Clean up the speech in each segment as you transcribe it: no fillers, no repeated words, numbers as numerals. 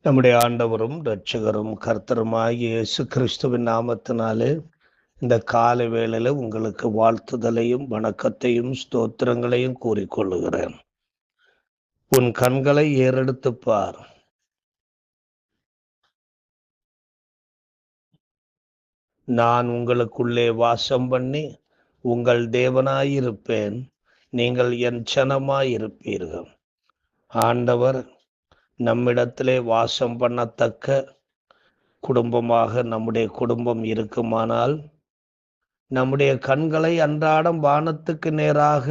நம்முடைய ஆண்டவரும் இரட்சகரும் கர்த்தருமாகிய இயேசு கிறிஸ்துவின் நாமத்தினாலே இந்த காலை வேளையில உங்களுக்கு வாழ்த்துதலையும் வணக்கத்தையும் ஸ்தோத்திரங்களையும் கூறிக்கொள்ளுகிறேன். உன் கண்களை ஏறெடுத்துப் பார், நான் உங்களுக்குள்ளே வாசம் பண்ணி உங்கள் தேவனாயிருப்பேன், நீங்கள் என் ஜனமாயிருப்பீர்கள். ஆண்டவர் நம்மிடத்திலே வாசம் பண்ணத்தக்க குடும்பமாக நம்முடைய குடும்பம் இருக்குமானால், நம்முடைய கண்களை அன்றாடம் வானத்துக்கு நேராக,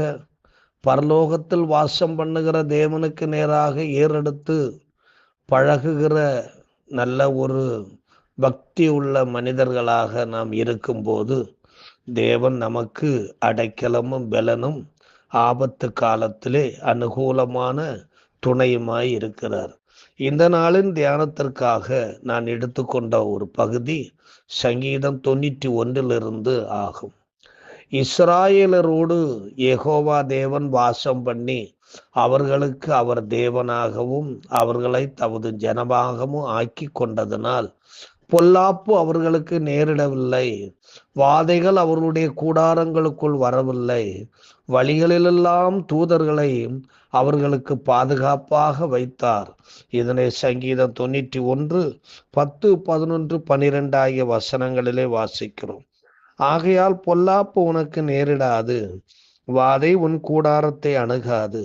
பரலோகத்தில் வாசம் பண்ணுகிற தேவனுக்கு நேராக ஏறெடுத்து பழகுகிற நல்ல ஒரு பக்தி உள்ள மனிதர்களாக நாம் இருக்கும்போது, தேவன் நமக்கு அடைக்கலமும் பலனும் ஆபத்து காலத்திலே அனுகூலமான துணையுமாய் இருக்கிறார். இந்த நாளின் தியானத்திற்காக நான் எடுத்துக்கொண்ட ஒரு பகுதி சங்கீதம் 91 ஆகும். இஸ்ராயேலரோடு யெகோவா தேவன் வாசம் பண்ணி அவர்களுக்கு அவர் தேவனாகவும் அவர்களை தமது ஜனமாகவும் ஆக்கி கொண்டதனால் பொல்லாப்பு அவர்களுக்கு நேரிடவில்லை, வாதைகள் அவர்களுடைய கூடாரங்களுக்குள் வரவில்லை. வழிகளிலெல்லாம் தூதர்களை அவர்களுக்கு பாதுகாப்பாக வைத்தார். இதனை சங்கீதம் 91 10, 11, 12 ஆகிய வசனங்களிலே வாசிக்கிறோம். ஆகையால் பொல்லாப்பு உனக்கு நேரிடாது, வாதை உன் கூடாரத்தை அணுகாது.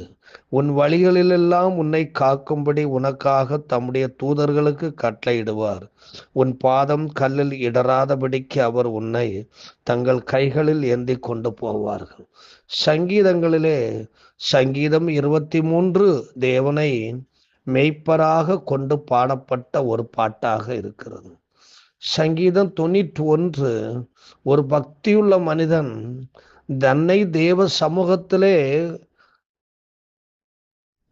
உன் வழிகளிலெல்லாம் உன்னை காக்கும்படி உனக்காக தம்முடைய தூதர்களுக்கு கட்டளையிடுவார். உன் பாதம் கல்லில் இடராதபடிக்கு அவர் உன்னை தங்கள் கைகளில் ஏந்தி கொண்டு போவார்கள். சங்கீதங்களிலே சங்கீதம் 23 தேவனை மெய்ப்பராக கொண்டு பாடப்பட்ட ஒரு பாட்டாக இருக்கிறது. சங்கீதம் 91 ஒரு பக்தியுள்ள மனிதன் தன்னை தேவ சமூகத்திலே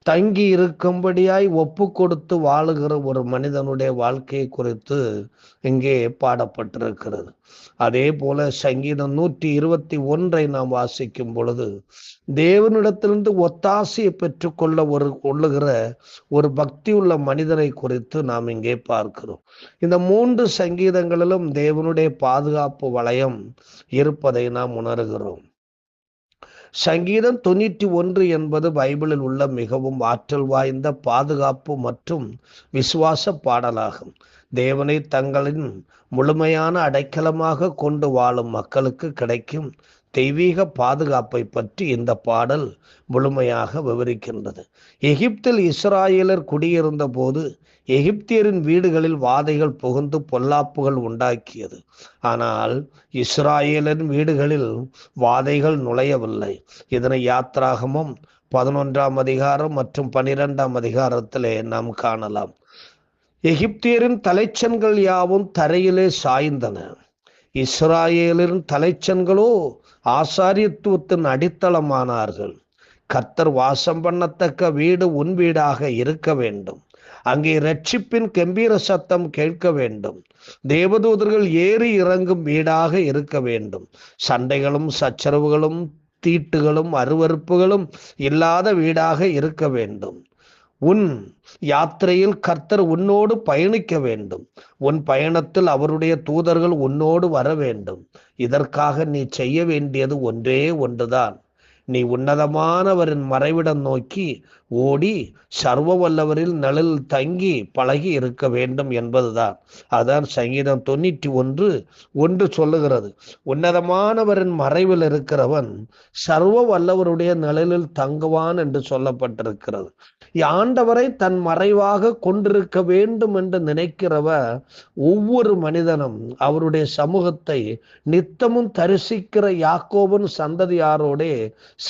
தங்கி இருக்கும்படியாய் ஒப்பு கொடுத்து வாழுகிற ஒரு மனிதனுடைய வாழ்க்கையை குறித்து இங்கே பாடப்பட்டிருக்கிறது. அதே போல சங்கீதம் 121 நாம் வாசிக்கும் பொழுது தேவனிடத்திலிருந்து ஒத்தாசையை பெற்றுக்கொள்ள கொள்ளுகிற ஒரு பக்தியுள்ள மனிதனை குறித்து நாம் இங்கே பார்க்கிறோம். இந்த 3 சங்கீதங்களிலும் தேவனுடைய பாதுகாப்பு வளையம் இருப்பதை நாம் உணர்கிறோம். சங்கீதம் 91 என்பது பைபிளில் உள்ள மிகவும் ஆற்றல் வாய்ந்த பாதுகாப்பு மற்றும் விசுவாச பாடலாகும். தேவனை தங்களின் முழுமையான அடைக்கலமாக கொண்டு வாழும் மக்களுக்கு கிடைக்கும் தெய்வீக பாதுகாப்பை பற்றி இந்த பாடல் முழுமையாக விவரிக்கின்றது. எகிப்தில் இஸ்ராயேலர் குடியிருந்த போது எகிப்தியரின் வீடுகளில் வாதைகள் புகுந்து பொல்லாப்புகள் உண்டாக்கியது. ஆனால் இஸ்ராயேலரின் வீடுகளில் வாதைகள் நுழையவில்லை. இதனை யாத்ராகமம் 11ஆம் அதிகாரம் மற்றும் 12ஆம் அதிகாரத்திலே நாம் காணலாம். எகிப்தியரின் தலைச்சன்கள் யாவும் தரையிலே சாய்ந்தன, இஸ்ராயேலரின் தலைச்சன்களோ ஆசாரியத்துவத்தின் அடித்தளமானார்கள். கர்த்தர் வாசம் பண்ணத்தக்க வீடு உன் வீடாக இருக்க வேண்டும், அங்கே இரட்சிப்பின் கம்பீர சத்தம் கேட்க வேண்டும். தேவதூதர்கள் ஏறி இறங்கும் வீடாக இருக்க வேண்டும். சண்டைகளும் சச்சரவுகளும் தீட்டுகளும் அருவருப்புகளும் இல்லாத வீடாக இருக்க வேண்டும். உன் யாத்திரையில் கர்த்தர் உன்னோடு பயணிக்க வேண்டும். உன் பயணத்தில் அவருடைய தூதர்கள் உன்னோடு வர வேண்டும். இதற்காக நீ செய்ய வேண்டியது ஒன்றே ஒன்றுதான். நீ உன்னதமானவரின் மறைவிடம் நோக்கி ஓடி சர்வ வல்லவரில் நிழலில் தங்கி பழகி இருக்க வேண்டும் என்பதுதான். அதான் சங்கீதம் 91 சொல்லுகிறது. உன்னதமானவரின் மறைவில் இருக்கிறவன் சர்வ வல்லவருடைய நிழலில் தங்குவான் என்று சொல்லப்பட்டிருக்கிறது. ஆண்டவரை தன் மறைவாக கொண்டிருக்க வேண்டும் என்று நினைக்கிறவர் ஒவ்வொரு மனிதனும் அவருடைய சமூகத்தை நித்தமும் தரிசிக்கிற யாக்கோபின் சந்ததியாரோடே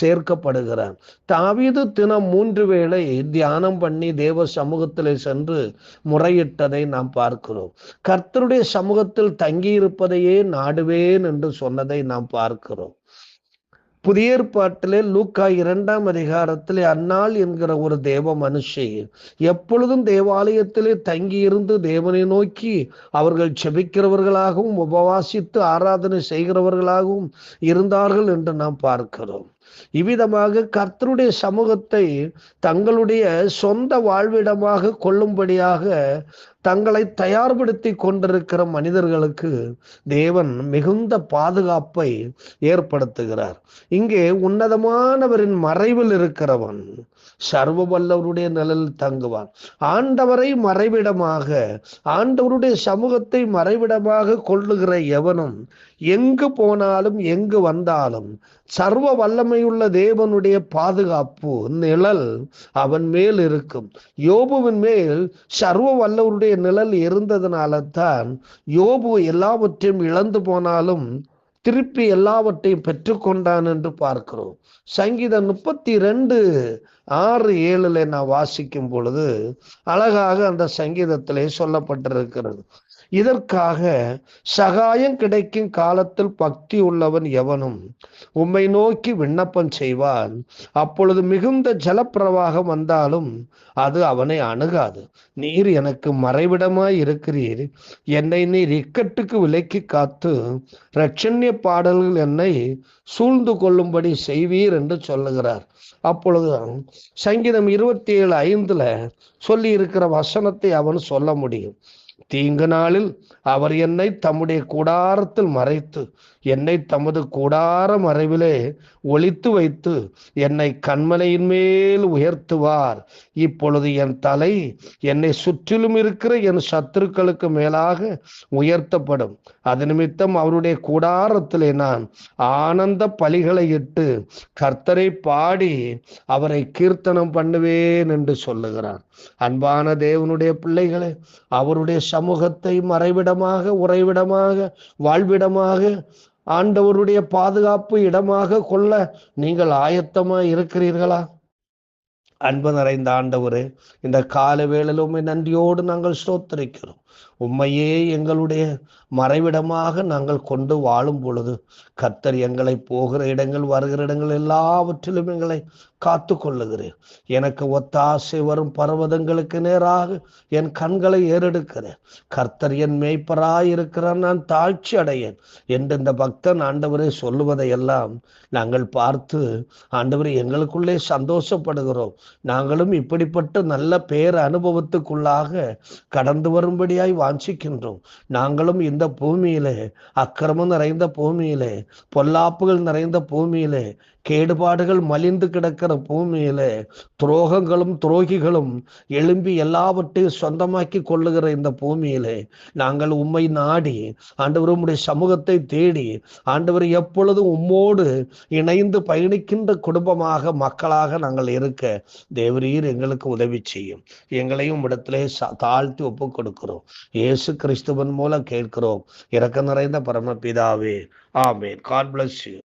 சேர்க்கப்படுகிறார். தாவீது தினம் 3 வேளை தியானம் பண்ணி தேவ சமூகத்திலே சென்று முறையிட்டதை நாம் பார்க்கிறோம். கர்த்தருடைய சமூகத்தில் தங்கியிருப்பதையே நாடுவேன் என்று சொன்னதை நாம் பார்க்கிறோம். புதிய ஏற்பாட்டிலே லூக்கா 2ஆம் அதிகாரத்திலே அன்னாள் என்கிற ஒரு தேவ மனுஷி எப்பொழுதும் தேவாலயத்திலே தங்கியிருந்து தேவனை நோக்கி அவர்கள் செபிக்கிறவர்களாகவும் உபவாசித்து ஆராதனை செய்கிறவர்களாகவும் இருந்தார்கள் என்று நாம் பார்க்கிறோம். இவ்விதமாக கர்த்தருடைய சமூகத்தை தங்களுடைய சொந்த வாழ்விடமாக கொள்ளும்படியாக தங்களை தயார்படுத்தி கொண்டிருக்கிற மனிதர்களுக்கு தேவன் மிகுந்த பாதுகாப்பை ஏற்படுத்துகிறார். இங்கே உன்னதமானவரின் மறைவில் இருக்கிறவன் சர்வ வல்லவருடைய நிழலில் தங்குவான். ஆண்டவரை மறைவிடமாக, ஆண்டவருடைய சமூகத்தை மறைவிடமாக கொள்ளுகிற எவனும் எங்கு போனாலும் எங்கு வந்தாலும் சர்வ வல்லமையுள்ள தேவனுடைய பாதுகாப்பு நிழல் அவன் மேல் இருக்கும். யோபுவின் மேல் சர்வ வல்லவருடைய நிழல் இருந்ததுனால தான் யோபு எல்லாவற்றையும் இழந்து போனாலும் திருப்பி எல்லாவற்றையும் பெற்றுக்கொண்டான் என்று பார்க்கிறோம். சங்கீதம் 32:6-7 நான் வாசிக்கும் பொழுது அழகாக அந்த சங்கீதத்திலே சொல்லப்பட்டிருக்கிறது. இதற்காக சகாயம் கிடைக்கும் காலத்தில் பக்தி உள்ளவன் எவனும் உம்மை நோக்கி விண்ணப்பம் செய்வான். அப்பொழுது மிகுந்த ஜலப்பிரவாகம் வந்தாலும் அது அவனை அணுகாது. நீர் எனக்கு மறைவிடமாய் இருக்கிறீர். என்னை நீர் இக்கட்டுக்கு விலக்கி காத்து இரட்சண்ய பாடல்கள் என்னை சூழ்ந்து கொள்ளும்படி செய்வீர் என்று சொல்லுகிறார். அப்பொழுது சங்கீதம் 27:5 சொல்லி இருக்கிற வசனத்தை அவன் சொல்ல முடியும். தீங்கு நாளில் அவர் என்னை தம்முடைய கூடாரத்தில் மறைத்து என்னை தமது கூடார மறைவிலே ஒளித்து வைத்து என்னை கண்மலையின் மேல் உயர்த்துவார். இப்பொழுது என் தலை என்னை சுற்றிலும் இருக்கிற என் சத்துருக்களுக்கு மேலாக உயர்த்தப்படும். அது நிமித்தம் அவருடைய கூடாரத்திலே நான் ஆனந்த பலிகளை இட்டு கர்த்தரை பாடி அவரை கீர்த்தனம் பண்ணுவேன் என்று சொல்லுகிறார். அன்பான தேவனுடைய பிள்ளைகளே, அவருடைய சமூகத்தை மறைவிடமாக, உறைவிடமாக, வாழ்விடமாக, ஆண்டவருடைய பாதுகாப்பு இடமாக கொள்ள நீங்கள் ஆயத்தமாய் இருக்கிறீர்களா? அன்பு நிறைந்த ஆண்டவரே, இந்த கால வேளையில் உம்மை நன்றியோடு நாங்கள் ஸ்தோத்திரிக்கிறோம். உம்மையே எங்களுடைய மறைவிடமாக நாங்கள் கொண்டு வாழும் பொழுது கர்த்தர் எங்களை போகிற இடங்கள், வருகிற இடங்கள் எல்லாவற்றிலும் எங்களை காத்து கொள்ளுகிறேன். எனக்கு ஒத்தாசை வரும் பர்வதங்களுக்கு நேராக என் கண்களை ஏறெடுக்கிறேன். கர்த்தர் என் மேய்ப்பராய் இருக்கிறார், நான் தாழ்ச்சி அடையேன் என்று இந்த பக்தன் ஆண்டவரே சொல்லுவதை எல்லாம் நாங்கள் பார்த்து ஆண்டவரே எங்களுக்குள்ளே சந்தோஷப்படுகிறோம். நாங்களும் இப்படிப்பட்ட நல்ல பேர் அனுபவத்துக்குள்ளாக கடந்து வரும்படியாய் வாஞ்சிக்கின்றோம். நாங்களும் இந்த பூமியிலே, அக்கிரமம் நிறைந்த பூமியிலே, பொல்லாப்புகள் நிறைந்த பூமியிலே, கேடுபாடுகள் மலிந்து கிடக்கிற பூமியிலே, துரோகங்களும் துரோகிகளும் எழும்பி எல்லாவற்றையும் சொந்தமாக்கி கொள்ளுகிற இந்த பூமியிலே நாங்கள் உம்மை நாடி ஆண்டவர் உம்முடைய சமூகத்தை தேடி ஆண்டவர் எப்பொழுதும் உம்மோடு இணைந்து பயணிக்கின்ற குடும்பமாக, மக்களாக நாங்கள் இருக்க தேவரீர் எங்களுக்கு உதவி செய்யும். எங்களையும் இடத்திலே தாழ்த்தி ஒப்பு கொடுக்கிறோம். இயேசு கிறிஸ்துவின் மூலம் கேட்கிறோம். இரக்க நிறைந்த பரமபிதாவே, ஆமென். God bless you.